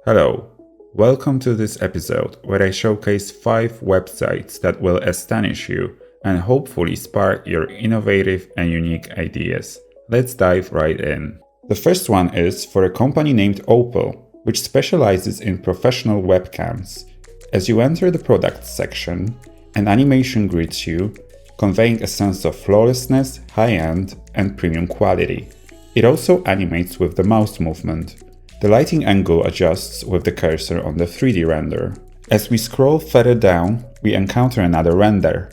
Hello, welcome to this episode where I showcase 5 websites that will astonish you and hopefully spark your innovative and unique ideas. Let's dive right in. The first one is for a company named Oppo, which specializes in professional webcams. As you enter the products section, an animation greets you, conveying a sense of flawlessness, high-end, and premium quality. It also animates with the mouse movement. The lighting angle adjusts with the cursor on the 3D render. As we scroll further down, we encounter another render.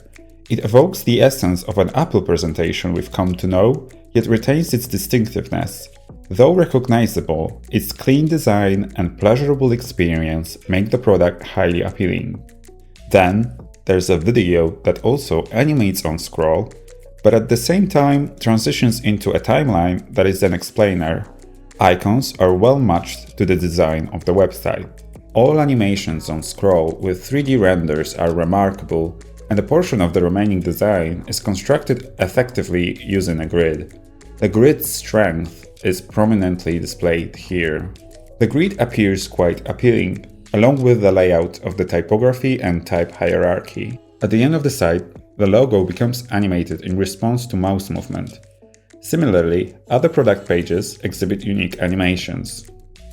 It evokes the essence of an Apple presentation we've come to know, yet retains its distinctiveness. Though recognizable, its clean design and pleasurable experience make the product highly appealing. Then, there's a video that also animates on scroll, but at the same time transitions into a timeline that is an explainer. Icons are well matched to the design of the website. All animations on scroll with 3D renders are remarkable, and a portion of the remaining design is constructed effectively using a grid. The grid's strength is prominently displayed here. The grid appears quite appealing, along with the layout of the typography and type hierarchy. At the end of the site, the logo becomes animated in response to mouse movement. Similarly, other product pages exhibit unique animations.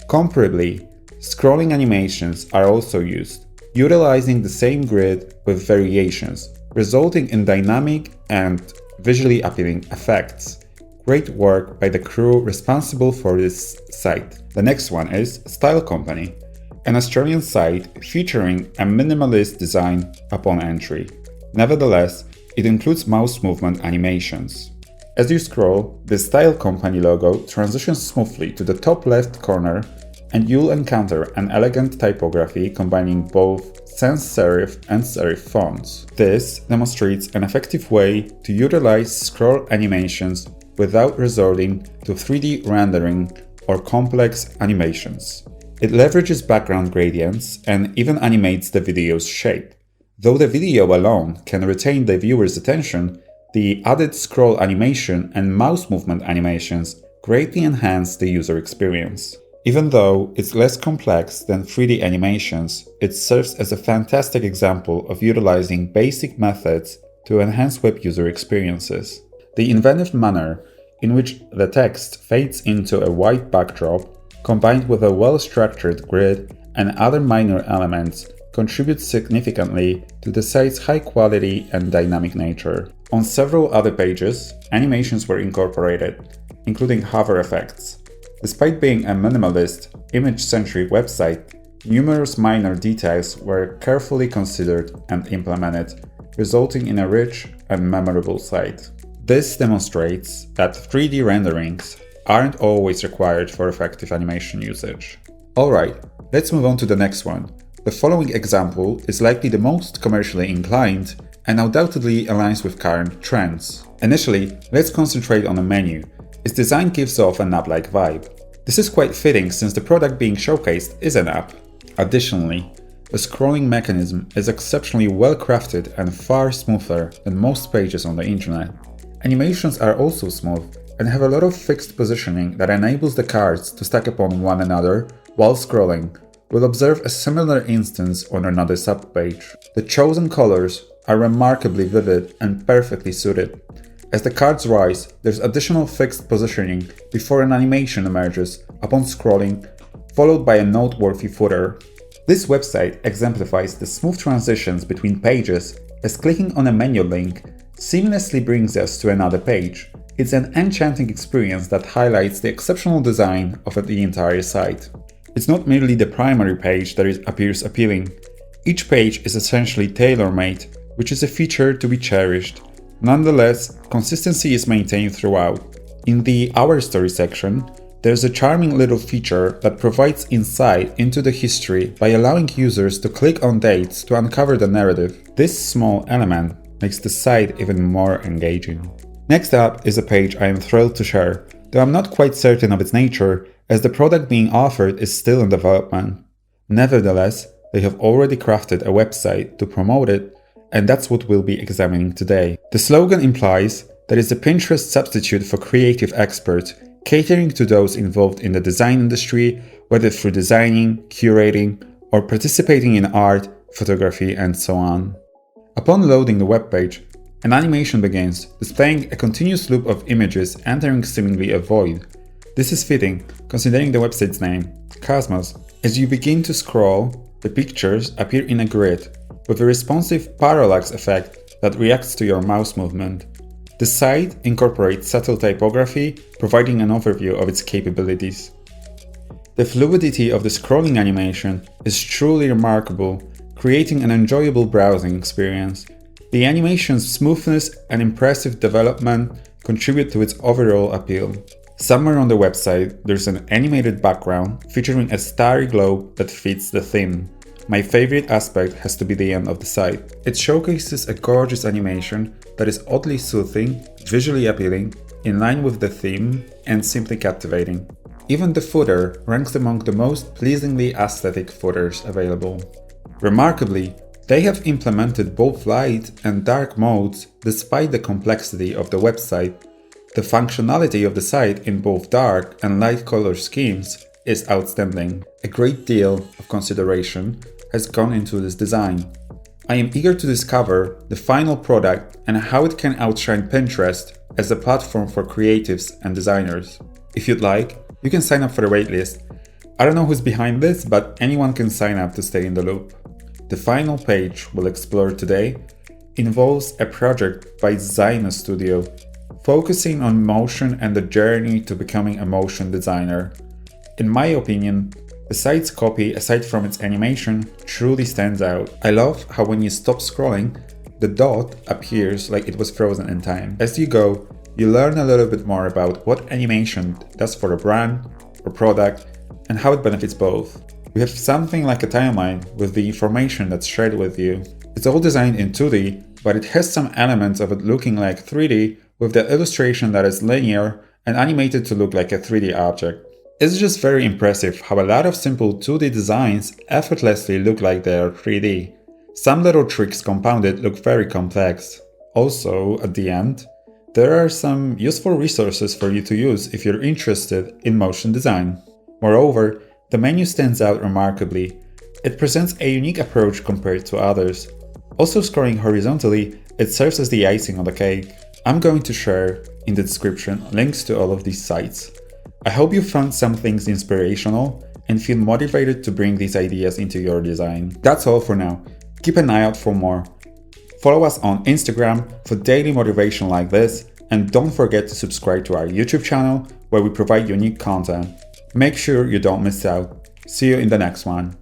Comparably, scrolling animations are also used, utilizing the same grid with variations, resulting in dynamic and visually appealing effects. Great work by the crew responsible for this site. The next one is Style Company, an Australian site featuring a minimalist design upon entry. Nevertheless, it includes mouse movement animations. As you scroll, the Style Company logo transitions smoothly to the top left corner, and you'll encounter an elegant typography combining both sans serif and serif fonts. This demonstrates an effective way to utilize scroll animations without resorting to 3D rendering or complex animations. It leverages background gradients and even animates the video's shape. Though the video alone can retain the viewer's attention, the added scroll animation and mouse movement animations greatly enhance the user experience. Even though it's less complex than 3D animations, it serves as a fantastic example of utilizing basic methods to enhance web user experiences. The inventive manner in which the text fades into a white backdrop, combined with a well-structured grid and other minor elements, contributes significantly to the site's high quality and dynamic nature. On several other pages, animations were incorporated, including hover effects. Despite being a minimalist, image-centric website, numerous minor details were carefully considered and implemented, resulting in a rich and memorable site. This demonstrates that 3D renderings aren't always required for effective animation usage. Alright, let's move on to the next one. The following example is likely the most commercially inclined and undoubtedly aligns with current trends. Initially, let's concentrate on the menu. Its design gives off an app-like vibe. This is quite fitting since the product being showcased is an app. Additionally, the scrolling mechanism is exceptionally well crafted and far smoother than most pages on the internet. Animations are also smooth and have a lot of fixed positioning that enables the cards to stack upon one another while scrolling. We'll observe a similar instance on another subpage. The chosen colors are remarkably vivid and perfectly suited. As the cards rise, there's additional fixed positioning before an animation emerges upon scrolling, followed by a noteworthy footer. This website exemplifies the smooth transitions between pages, as clicking on a menu link seamlessly brings us to another page. It's an enchanting experience that highlights the exceptional design of the entire site. It's not merely the primary page that appears appealing. Each page is essentially tailor-made, which is a feature to be cherished. Nonetheless, consistency is maintained throughout. In the Our Story section, there's a charming little feature that provides insight into the history by allowing users to click on dates to uncover the narrative. This small element makes the site even more engaging. Next up is a page I am thrilled to share, though I'm not quite certain of its nature, as the product being offered is still in development. Nevertheless, they have already crafted a website to promote it, and that's what we'll be examining today. The slogan implies that it's a Pinterest substitute for creative experts, catering to those involved in the design industry, whether through designing, curating, or participating in art, photography, and so on. Upon loading the web page, an animation begins, displaying a continuous loop of images entering seemingly a void. This is fitting, considering the website's name, Cosmos. As you begin to scroll, the pictures appear in a grid, with a responsive parallax effect that reacts to your mouse movement. The site incorporates subtle typography, providing an overview of its capabilities. The fluidity of the scrolling animation is truly remarkable, creating an enjoyable browsing experience. The animation's smoothness and impressive development contribute to its overall appeal. Somewhere on the website, there's an animated background featuring a starry globe that fits the theme. My favorite aspect has to be the end of the site. It showcases a gorgeous animation that is oddly soothing, visually appealing, in line with the theme, and simply captivating. Even the footer ranks among the most pleasingly aesthetic footers available. Remarkably, they have implemented both light and dark modes despite the complexity of the website. The functionality of the site in both dark and light color schemes is outstanding. A great deal of consideration has gone into this design. I am eager to discover the final product and how it can outshine Pinterest as a platform for creatives and designers. If you'd like, you can sign up for the waitlist. I don't know who's behind this, but anyone can sign up to stay in the loop. The final page we'll explore today involves a project by Zyma Studio, focusing on motion and the journey to becoming a motion designer. In my opinion, the site's copy, aside from its animation, truly stands out. I love how when you stop scrolling, the dot appears like it was frozen in time. As you go, you learn a little bit more about what animation does for a brand or product and how it benefits both. We have something like a timeline with the information that's shared with you. It's all designed in 2D, but it has some elements of it looking like 3D, with the illustration that is linear and animated to look like a 3D object. It's just very impressive how a lot of simple 2D designs effortlessly look like they're 3D. Some little tricks compounded look very complex. Also, at the end, there are some useful resources for you to use if you're interested in motion design. Moreover, the menu stands out remarkably. It presents a unique approach compared to others. Also, scrolling horizontally, it serves as the icing on the cake. I'm going to share in the description links to all of these sites. I hope you found some things inspirational and feel motivated to bring these ideas into your design. That's all for now. Keep an eye out for more. Follow us on Instagram for daily motivation like this, and don't forget to subscribe to our YouTube channel where we provide unique content. Make sure you don't miss out. See you in the next one.